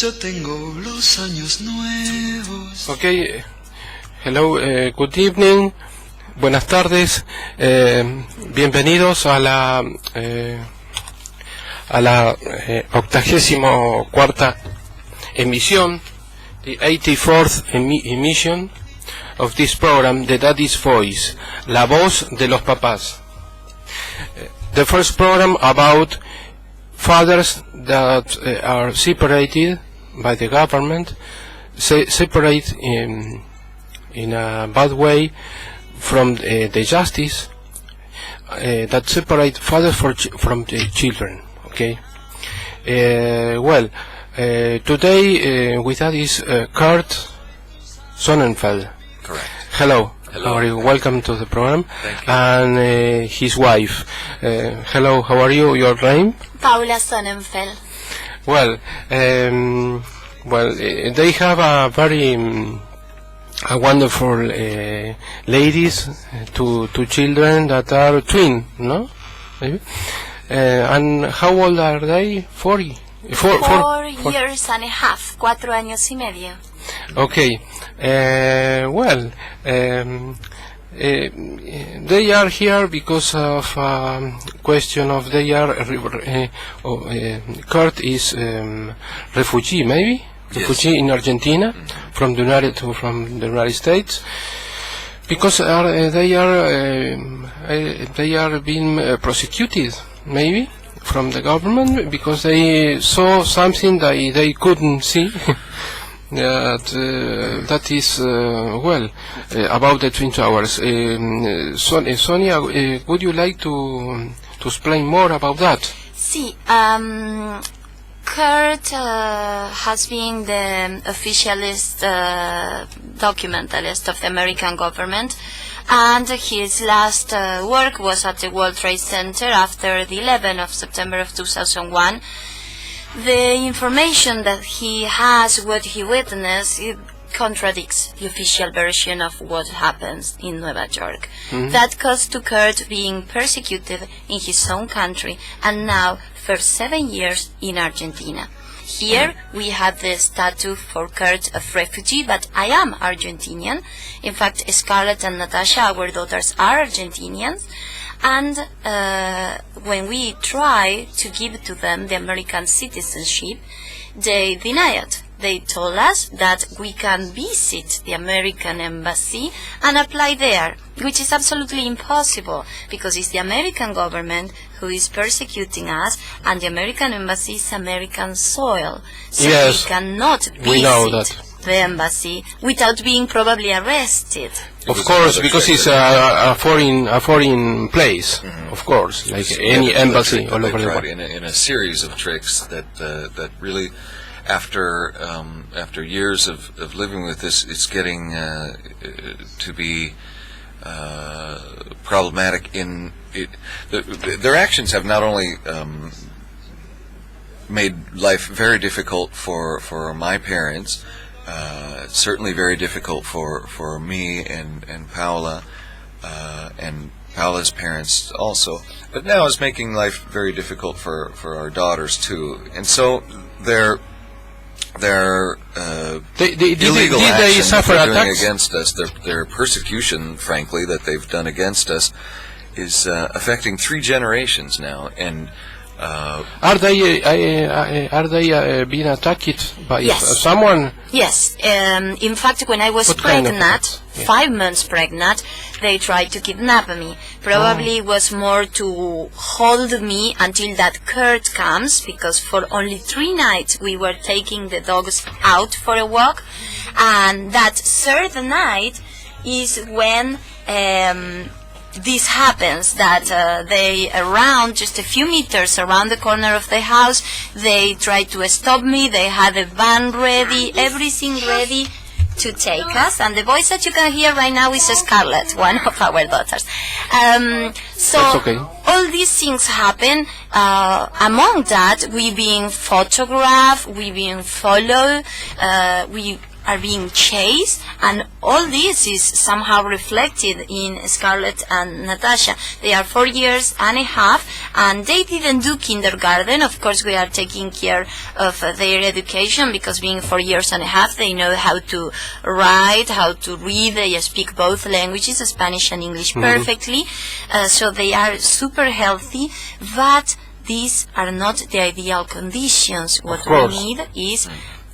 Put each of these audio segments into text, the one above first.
Yo tengo los años nuevos. Okay, hello, good evening, buenas tardes, bienvenidos a la 84ª emisión, the 84th emission of this program, The Daddy's Voice, la voz de los papás. The first program about fathers that are separated by the government, separate in a bad way from the justice, that separate fathers from the children. Okay. Today with us is Kurt Sonnenfeld. Correct. Hello. Hello. How are you? Welcome to the program. Thank you. And his wife. Hello. How are you? Your name? Paula Sonnenfeld. Well, they have a very a wonderful ladies, two children that are twin, no? Maybe. And how old are they? 40? Four years and a half, 4 años y medio. Okay. They are here because of question of they are Kurt is refugee, maybe? Yes. Refugee in Argentina, from the United States, because they are being prosecuted, maybe, from the government, because they saw something that they couldn't see. That is about the Twin Towers. Sonia, would you like to explain more about that? Sí, Kurt has been the officialist documentalist of the American government, and his last work was at the World Trade Center after the 11th of September of 2001. The information that he has, what he witnessed, it contradicts the official version of what happens in Nueva York. Mm-hmm. That caused to Kurt being persecuted in his own country, and now for 7 years in Argentina. Here we have the status for Kurt of refugee, but I am Argentinian. In fact, Scarlett and Natasha, our daughters, are Argentinians. And when we try to give to them the American citizenship, they deny it. They told us that we can visit the American embassy and apply there, which is absolutely impossible, because it's the American government who is persecuting us, and the American embassy is American soil. So Yes, we cannot we know visit that. the embassy without being probably arrested. Of course, because it's a foreign place. Mm-hmm. Of course, like any embassy all over the world. In a series of tricks that really, after years of living with this, it's getting to be problematic. Their actions have not only made life very difficult for my parents. Certainly very difficult for me and Paula, and Paula's parents also. But now it's making life very difficult for our daughters too. And so their illegal action that they're doing against us, their persecution, frankly, that they've done against us, is affecting 3 generations now. And Are they being attacked by Yes. someone? Yes. In fact, when I was What kind of pregnant, attack? Yeah. 5 months pregnant, they tried to kidnap me. Probably it was more to hold me until that Kurt comes, because for only 3 nights we were taking the dogs out for a walk, and that 3rd night is when this happens, that they, around just a few meters around the corner of the house, they tried to stop me. They had a van ready, everything ready to take us, and the voice that you can hear right now is Scarlett, one of our daughters. So That's okay. all these things happen. Among that, we being photographed, we being followed, we are being chased, and all this is somehow reflected in Scarlett and Natasha. They are 4 years and a half, and they didn't do kindergarten. Of course, we are taking care of their education, because being 4 years and a half, they know how to write, how to read. They speak both languages, Spanish and English, perfectly. So they are super healthy, but these are not the ideal conditions. What we need is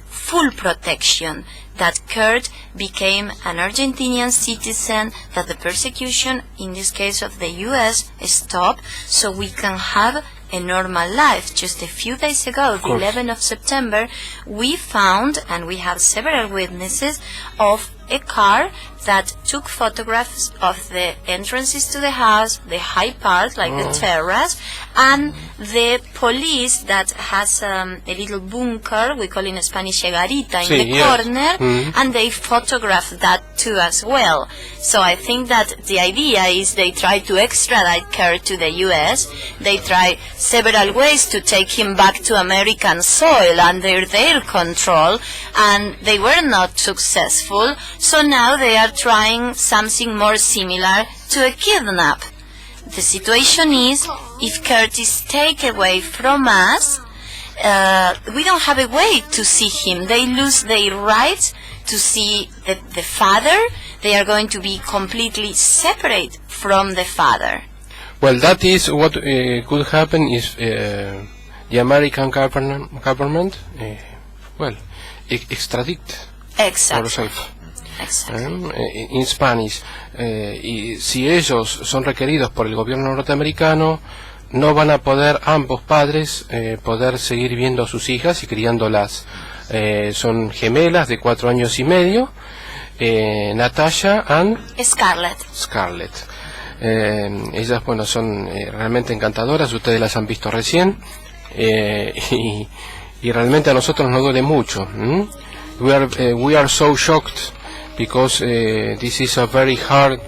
full protection, that Kurt became an Argentinian citizen, that the persecution, in this case of the U.S., stop, so we can have a normal life. Just a few days ago, the 11th of September, we found, and we have several witnesses, of a car that took photographs of the entrances to the house, the high part, like the terrace, and the police that has a little bunker, we call in Spanish a garita, in the corner, and they photographed that too as well. So I think that the idea is they try to extradite Kurt to the U.S., they try several ways to take him back to American soil under their control, and they were not successful, so now they are trying something more similar to a kidnap. The situation is, if Kurt is taken away from us, we don't have a way to see him. They lose their rights to see the father. They are going to be completely separate from the father. Well, that is what could happen if the American government, extradite Exactly. In Spanish, y si ellos son requeridos por el gobierno norteamericano, no van a poder ambos padres poder seguir viendo a sus hijas y criándolas. Son gemelas de 4 años y medio, Natasha and Scarlett. Ellas, bueno, son realmente encantadoras, ustedes las han visto recién, y realmente a nosotros nos duele mucho. We are so shocked because this is a very hard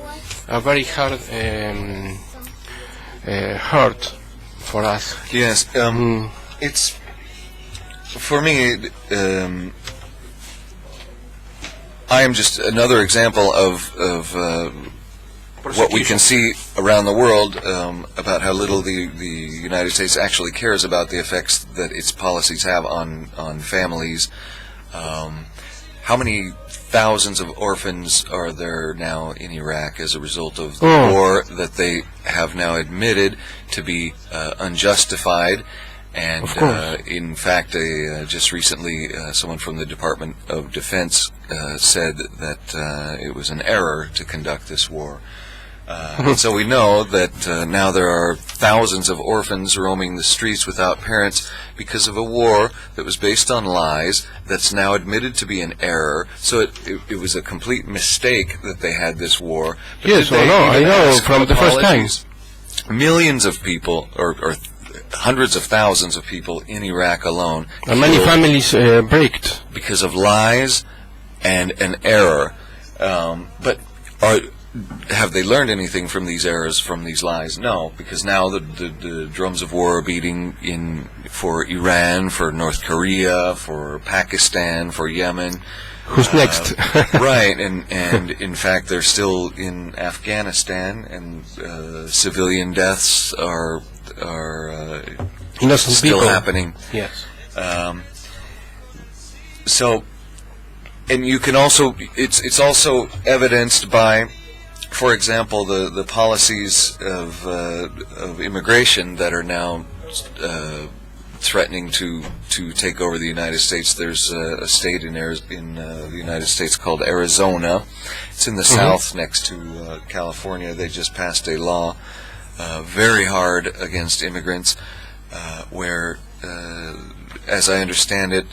hurt for us. Yes, it's for me. I am just another example of what we can see around the world about how little the United States actually cares about the effects that its policies have on families. How many thousands of orphans are there now in Iraq as a result of the war that they have now admitted to be unjustified? And in fact, just recently, someone from the Department of Defense said that it was an error to conduct this war. And so we know that now there are thousands of orphans roaming the streets without parents because of a war that was based on lies, that's now admitted to be an error. So it was a complete mistake that they had this war. But yes, I know from the first time. Millions of people, or hundreds of thousands of people in Iraq alone. And many families breaked. Because of lies and an error. But have they learned anything from these errors, from these lies? No, because now the drums of war are beating for Iran, for North Korea, for Pakistan, for Yemen. Who's next? Right, and in fact they're still in Afghanistan, and civilian deaths are innocent still people happening. Yes. So, and you can also, it's also evidenced by, for example, the policies of immigration that are now threatening to take over the United States. There's a state in the United States called Arizona. It's in the south next to California. They just passed a law very hard against immigrants where, as I understand it,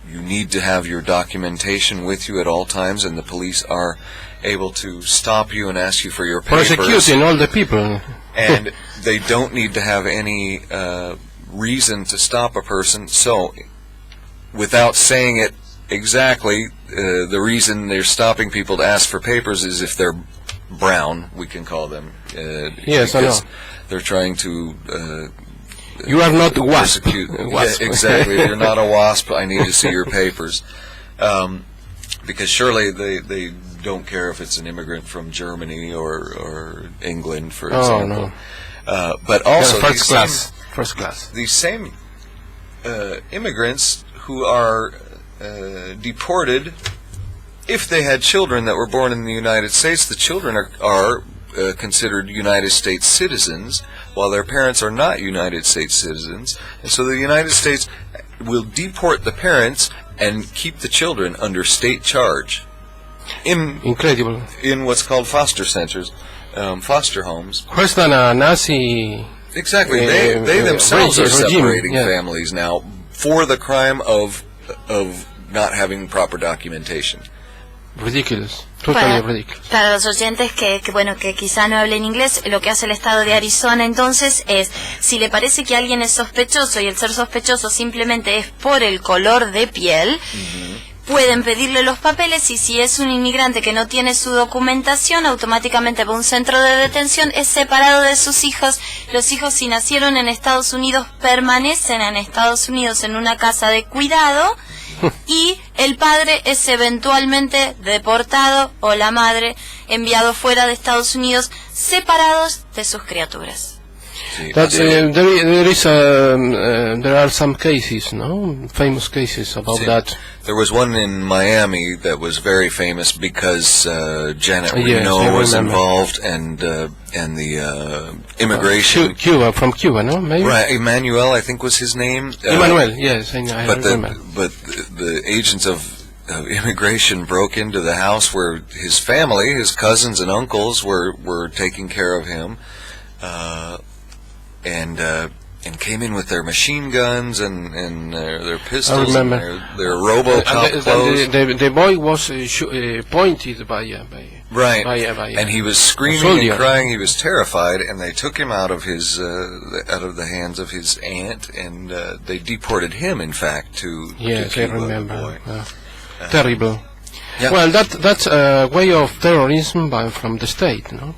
you need to have your documentation with you at all times, and the police are able to stop you and ask you for your papers. Persecuting all the people. And they don't need to have any reason to stop a person. So, without saying it exactly, the reason they're stopping people to ask for papers is if they're brown, we can call them. Yes, I know. They're trying to you are not a WASP. Yeah, exactly. If you're not a WASP, I need to see your papers. because surely they don't care if it's an immigrant from Germany or England, for example. No. But also first class. These same immigrants who are deported, if they had children that were born in the United States, the children are considered United States citizens, while their parents are not United States citizens. And so the United States will deport the parents and keep the children under state charge. Incredible. In what's called foster centers, foster homes. Worse than a Nazi. Exactly. They themselves are separating regime, families now for the crime of not having proper documentation. Ridiculous. Totally ridiculous. Para los oyentes que quizá no hablen inglés, lo que hace el estado de Arizona entonces es, si le parece que alguien es sospechoso y el ser sospechoso simplemente es por el color de piel, pueden pedirle los papeles, y si es un inmigrante que no tiene su documentación, automáticamente va a un centro de detención, es separado de sus hijos. Los hijos, si nacieron en Estados Unidos, permanecen en Estados Unidos en una casa de cuidado, y el padre es eventualmente deportado, o la madre enviado fuera de Estados Unidos, separados de sus criaturas. That, there are some cases, no? Famous cases about that. There was one in Miami that was very famous because Janet Reno was involved, and the immigration. From Cuba, no? Maybe? Right, Emmanuel, I think was his name. Emmanuel, yes, I remember. But the agents of immigration broke into the house where his family, his cousins and uncles, were taking care of him. And came in with their machine guns and their pistols and their RoboCop clothes. The boy was pointed by right, and he was screaming and crying. He was terrified, and they took him out of the hands of his aunt, and they deported him, in fact, to yes, Cuba. I remember. Terrible. Yeah. Well, that's a way of terrorism from the state, no?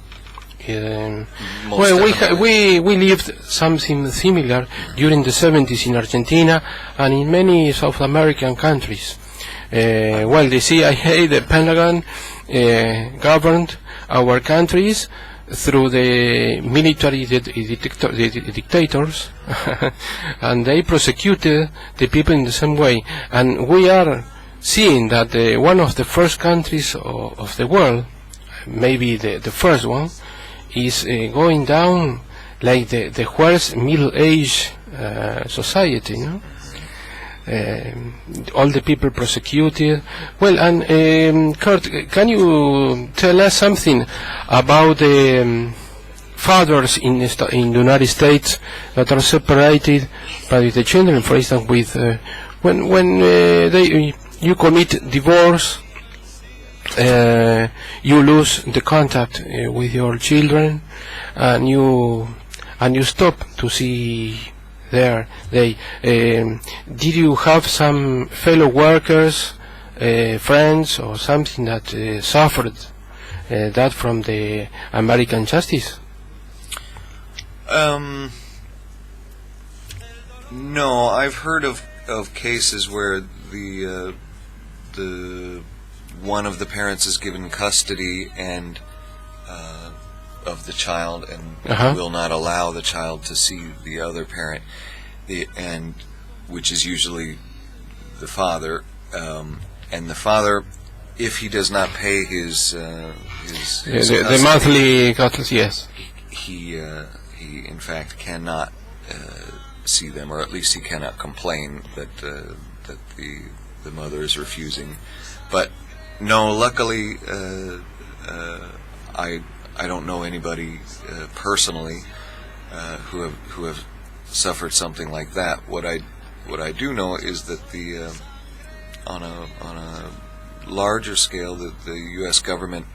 We lived something similar during the 70s in Argentina and in many South American countries. The CIA, the Pentagon, governed our countries through the military dictators, and they prosecuted the people in the same way. And we are seeing that one of the first countries of the world, maybe the first one, is going down like the worst middle-aged society, no? All the people prosecuted. Well, and Kurt, can you tell us something about the fathers in the United States that are separated by the children? For instance, with when you commit divorce, you lose the contact with your children, and you stop to see there. Did you have some fellow workers, friends, or something that suffered that from the American justice? No, I've heard of cases where the one of the parents is given custody and of the child and will not allow the child to see the other parent, and which is usually the father. And the father, if he does not pay his the monthly costs, yes, he in fact cannot see them, or at least he cannot complain that the mother is refusing. But no, luckily, I don't know anybody personally who have suffered something like that. What I do know is that on a larger scale, that the U.S. government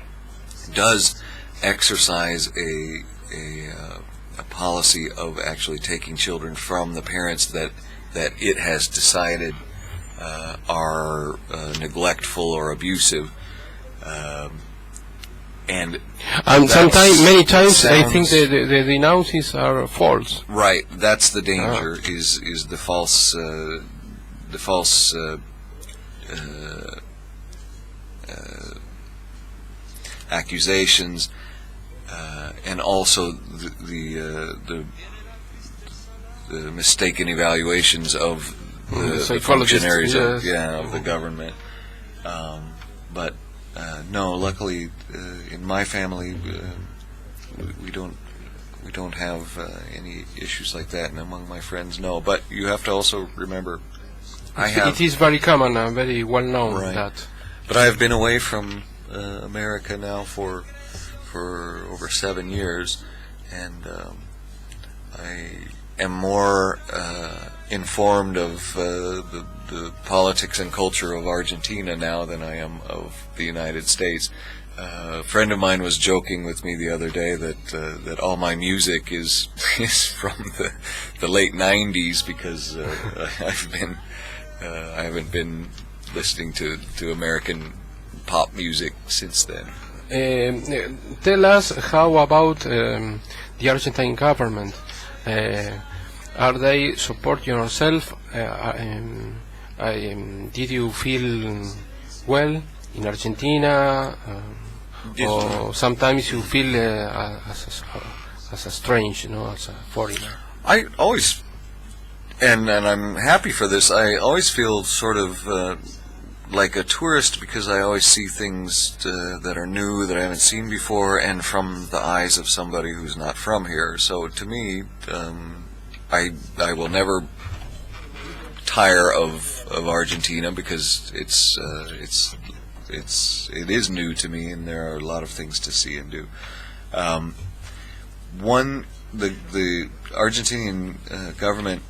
does exercise a policy of actually taking children from the parents that it has decided are neglectful or abusive, and sometimes, many times, I think the denounces are false. Right, that's the danger. Is the false accusations, and also the mistaken evaluations of the functionaries of the government. But no, luckily in my family we don't have any issues like that, and among my friends, no. But you have to also remember, it is very common and very well known, right, that. But I have been away from America now for over 7 years, and I am more informed of the politics and culture of Argentina now than I am of the United States. A friend of mine was joking with me the other day that all my music is from the late '90s, because I haven't been listening to American pop music since then. Tell us how about the Argentine government. Are they support yourself? Did you feel well in Argentina? Or sometimes you feel as a strange, as a foreigner? I always, and I'm happy for this, I always feel sort of like a tourist, because I always see things that are new, that I haven't seen before, and from the eyes of somebody who's not from here. So to me, I will never tire of Argentina, because it is new to me, and there are a lot of things to see and do. The Argentinian government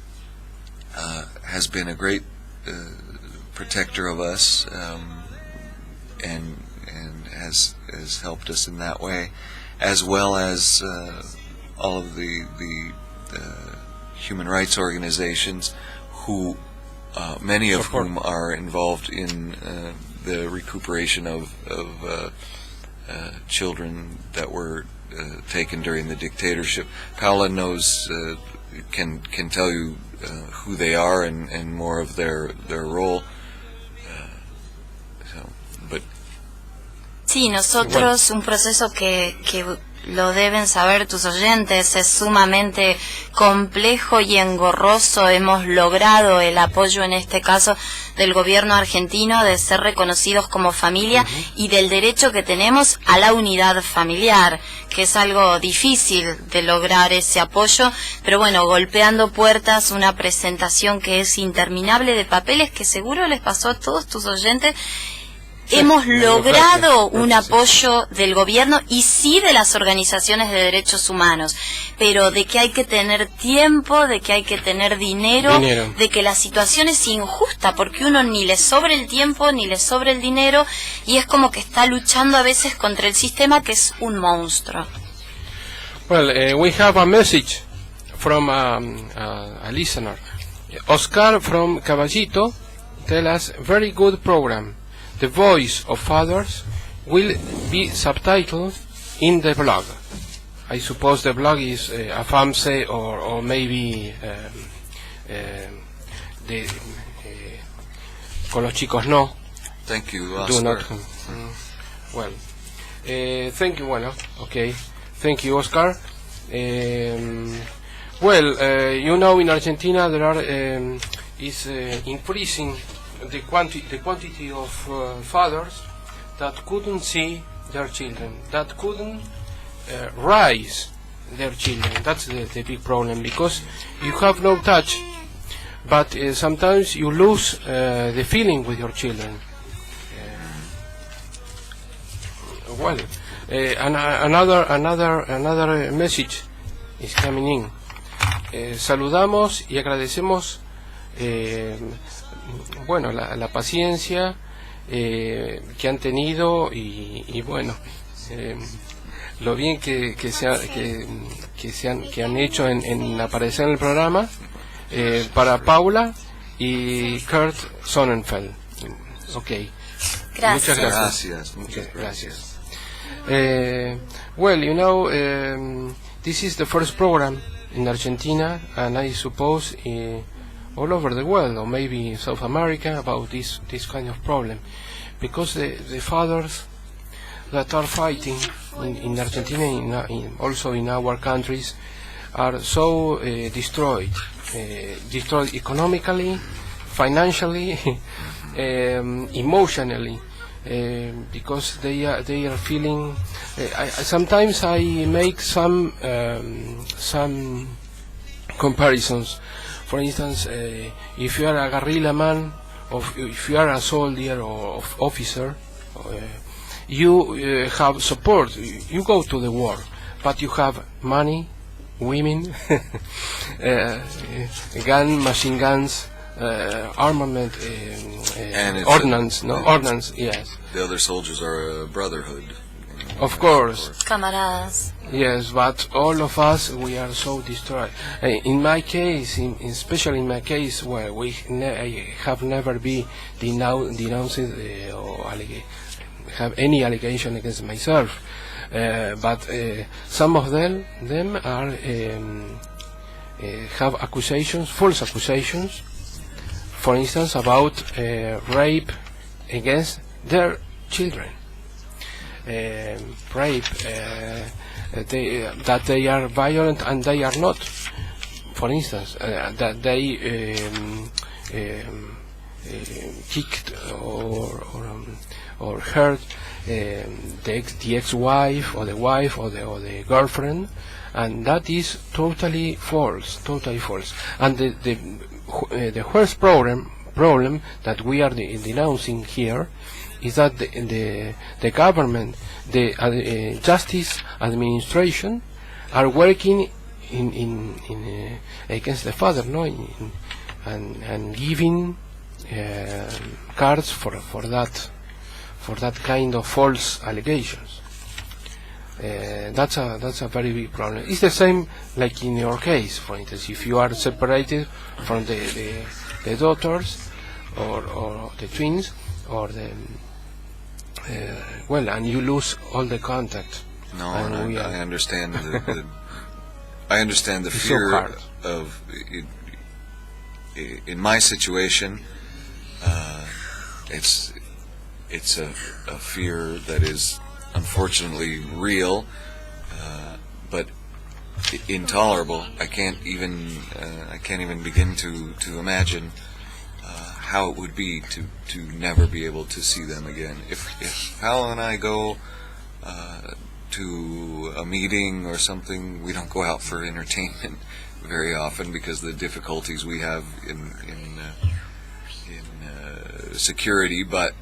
has been a great protector of us, and has helped us in that way, as well as all of the human rights organizations, who many of whom are involved in the recuperation of children that were taken during the dictatorship. Paula knows, can tell you who they are and more of their role. Sí, nosotros, un proceso que lo deben saber tus oyentes, es sumamente complejo y engorroso. Hemos logrado el apoyo, en este caso, del gobierno argentino, de ser reconocidos como familia y del derecho que tenemos a la unidad familiar, que es algo difícil de lograr ese apoyo, pero bueno, golpeando puertas, una presentación que es interminable de papeles, que seguro les pasó a todos tus oyentes. Hemos logrado un apoyo del gobierno y sí de las organizaciones de derechos humanos, pero de que hay que tener tiempo, de que hay que tener dinero, de que la situación es injusta, porque uno ni le sobra el tiempo ni le sobra el dinero, y es como que está luchando a veces contra el sistema, que es un monstruo. Well, we have a message from a listener. Oscar from Caballito tell us, very good program. The voice of fathers will be subtitled in the blog. I suppose the blog is AFAMSE or maybe Con los chicos no. Thank you, Do Oscar. not. Well, thank you. Well, okay. Thank you, Oscar. Well, in Argentina there are is increasing the quantity of fathers that couldn't see their children, that couldn't raise their children. That's the big problem, because you have no touch, but sometimes you lose the feeling with your children. Another message is coming in. Saludamos y agradecemos la paciencia que han tenido y lo bien que han hecho en aparecer en el programa, para Paula y Kurt Sonnenfeld. Okay. Gracias. Muchas gracias. This is the first program in Argentina, and I suppose all over the world, or maybe South America, about this kind of problem, because the fathers that are fighting in Argentina, also in our countries, are so destroyed economically, financially, emotionally, because they are feeling. Sometimes I make some comparisons. For instance, if you are a guerrilla man, or if you are a soldier or officer, you have support. You go to the war, but you have money, women, machine guns, armament, And it's ordnance. Ordnance. Yes, the other soldiers are a brotherhood. of course. Camaradas. Yes, but all of us, we are so destroyed. In my case, especially in my case, where I have never been denounced or have any allegation against myself, but some of them are have accusations, false accusations. For instance, about rape against their children. Rape, that they are violent and they are not. For instance, that they kicked or hurt the ex-wife or the wife or the girlfriend, and that is totally false. And the worst problem that we are denouncing here is that the government, the justice administration, are working in against the father, and giving cards for that kind of false allegations. That's a very big problem. It's the same like in your case, for instance, if you are separated from the daughters or the twins or the and you lose all the contact. No, and I understand I understand the It's so fear hard. of in my situation. It's a fear that is unfortunately real, but intolerable. I can't even begin to imagine how it would be to never be able to see them again. If Paola and I go to a meeting or something, we don't go out for entertainment very often because of the difficulties we have in security. But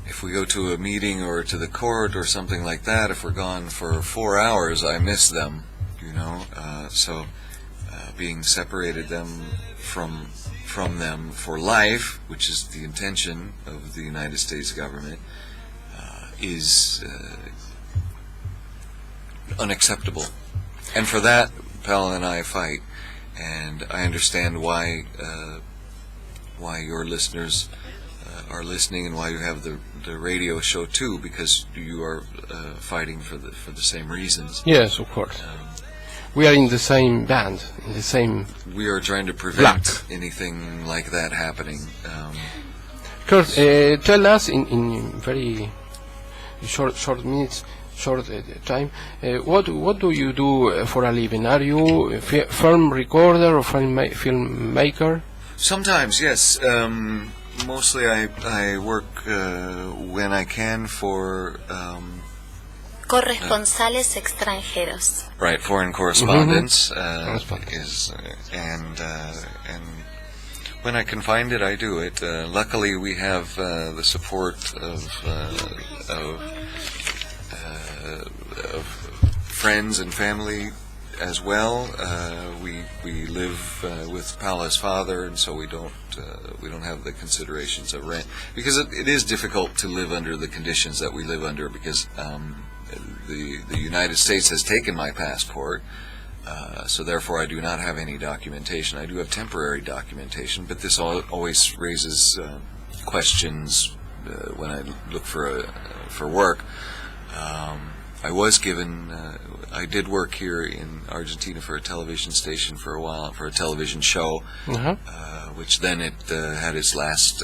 if we go to a meeting or to the court or something like that, if we're gone for 4 hours, I miss them, so being separated from them for life, which is the intention of the United States government, is unacceptable. And for that, Paola and I fight, and I understand why your listeners are listening and why you have the radio show too, because you are fighting for the same reasons. Yes, of course. We are in the same band, in the same. We are trying to prevent anything like that happening. Kurt, tell us in very short minutes, short time, what do you do for a living? Are you a film recorder or filmmaker? Sometimes, yes. Mostly I work when I can for Corresponsales extranjeros. right, foreign correspondence and when I can find it, I do it. Luckily, we have the support of friends and family as well. We live with Paola's father, and so we don't have the considerations of rent, because it is difficult to live under the conditions that we live under, because the United States has taken my passport, so therefore I do not have any documentation. I do have temporary documentation, but this always raises questions when I look for work. I was given. I did work here in Argentina for a television station for a while, for a television show, which then it had its last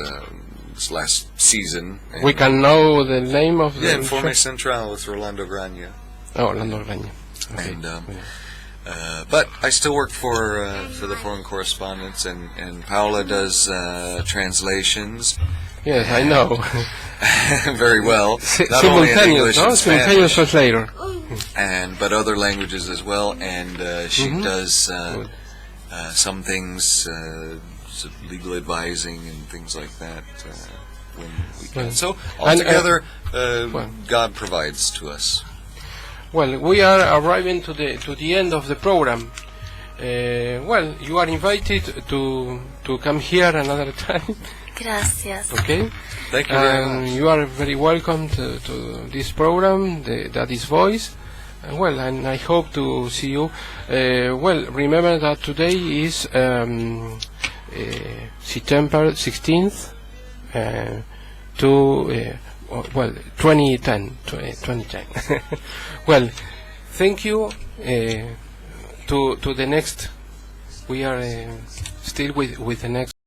season. We can know the name of the Informe Central with Rolando Graña. Oh, Rolando Graña. Okay. And but I still work for the foreign correspondents, and Paula does translations. Yes, I know. Very well. Not only in English and Simultaneous Spanish, translator. but other languages as well. And she does some things, legal advising and things like that. When we can. So altogether, God provides to us. Well, we are arriving to the end of the program. Well, you are invited to come here another time. Gracias. Okay. Thank you very much. You are very welcome to this program, that is Voice. Well, and I hope to see you. Well, remember that today is September 16th to 2010. Well, thank you. To the next. We are still with the next.